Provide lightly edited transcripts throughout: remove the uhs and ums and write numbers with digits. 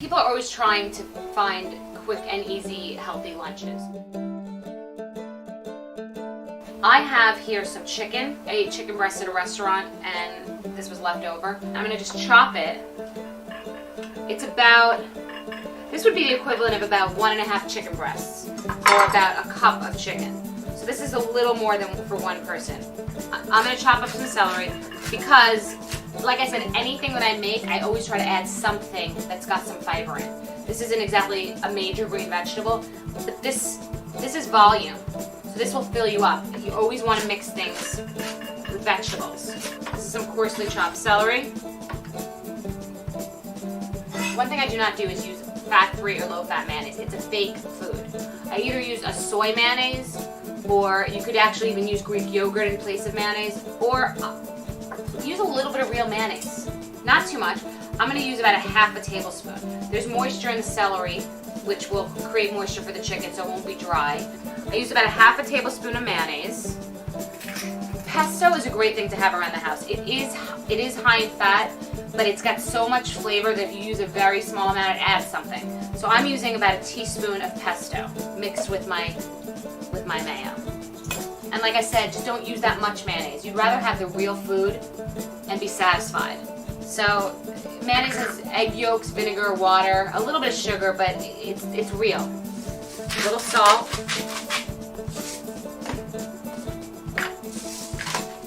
People are always trying to find quick and easy, healthy lunches. I have here some chicken. I ate chicken breast at a restaurant and this was left over. I'm gonna just chop it. This would be the equivalent of about 1.5 chicken breasts or about a cup of chicken. So this is a little more than for one person. I'm gonna chop up some celery because, like I said, anything that I make, I always try to add something that's got some fiber in. This isn't exactly a major green vegetable, but this is volume. So this will fill you up. You always want to mix things with vegetables. This is some coarsely chopped celery. One thing I do not do is use fat-free or low-fat mayonnaise. It's a fake food. I either use a soy mayonnaise, or you could actually even use Greek yogurt in place of mayonnaise, or use a little bit of real mayonnaise. Not too much. I'm going to use about 1/2 tablespoon. There's moisture in the celery, which will create moisture for the chicken so it won't be dry. I use about 1/2 tablespoon of mayonnaise. Pesto is a great thing to have around the house. It is high in fat, but it's got so much flavor that if you use a very small amount, it adds something. So I'm using about 1 teaspoon of pesto mixed with my mayo. And like I said, just don't use that much mayonnaise. You'd rather have the real food and be satisfied. So mayonnaise has egg yolks, vinegar, water, a little bit of sugar, but it's real. A little salt.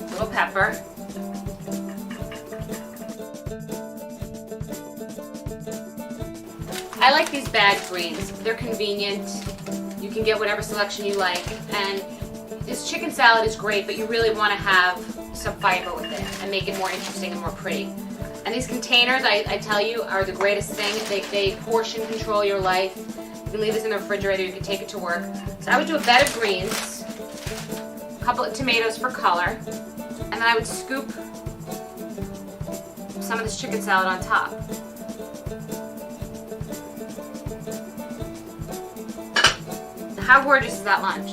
A little pepper. I like these bagged greens. They're convenient. You can get whatever selection you like. And this chicken salad is great, but you really want to have some fiber with it and make it more interesting and more pretty. And these containers, I tell you, are the greatest thing. They portion control your life. You can leave this in the refrigerator. You can take it to work. So I would do a bed of greens, a couple of tomatoes for color, and then I would scoop some of this chicken salad on top. How gorgeous is that lunch?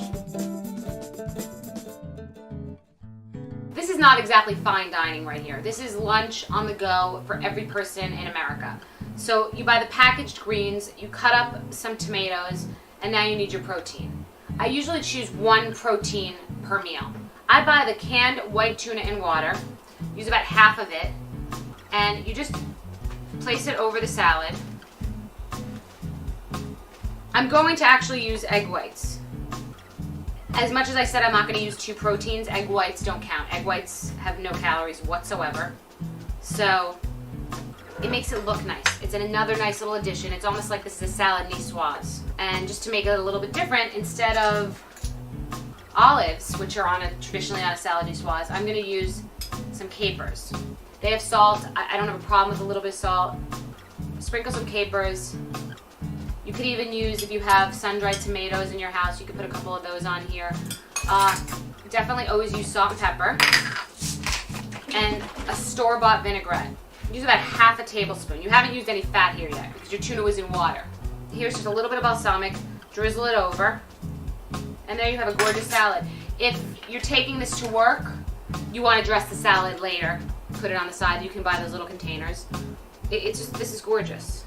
This is not exactly fine dining right here. This is lunch on the go for every person in America. So you buy the packaged greens, you cut up some tomatoes, and now you need your protein. I usually choose 1 protein per meal. I buy the canned white tuna in water, use about 1/2 of it, and you just place it over the salad. I'm going to actually use egg whites. As much as I said I'm not going to use 2 proteins, egg whites don't count. Egg whites have no calories whatsoever. So it makes it look nice. It's another nice little addition. It's almost like this is a salad niçoise. And just to make it a little bit different, instead of olives, which are traditionally on a salad niçoise, I'm going to use some capers. They have salt. I don't have a problem with a little bit of salt. Sprinkle some capers. You could even use, if you have sun-dried tomatoes in your house, you could put a couple of those on here. Definitely always use salt and pepper. And a store-bought vinaigrette. Use about 1/2 tablespoon. You haven't used any fat here yet because your tuna was in water. Here's just a little bit of balsamic. Drizzle it over. And there you have a gorgeous salad. If you're taking this to work, you want to dress the salad later. Put it on the side. You can buy those little containers. This is gorgeous.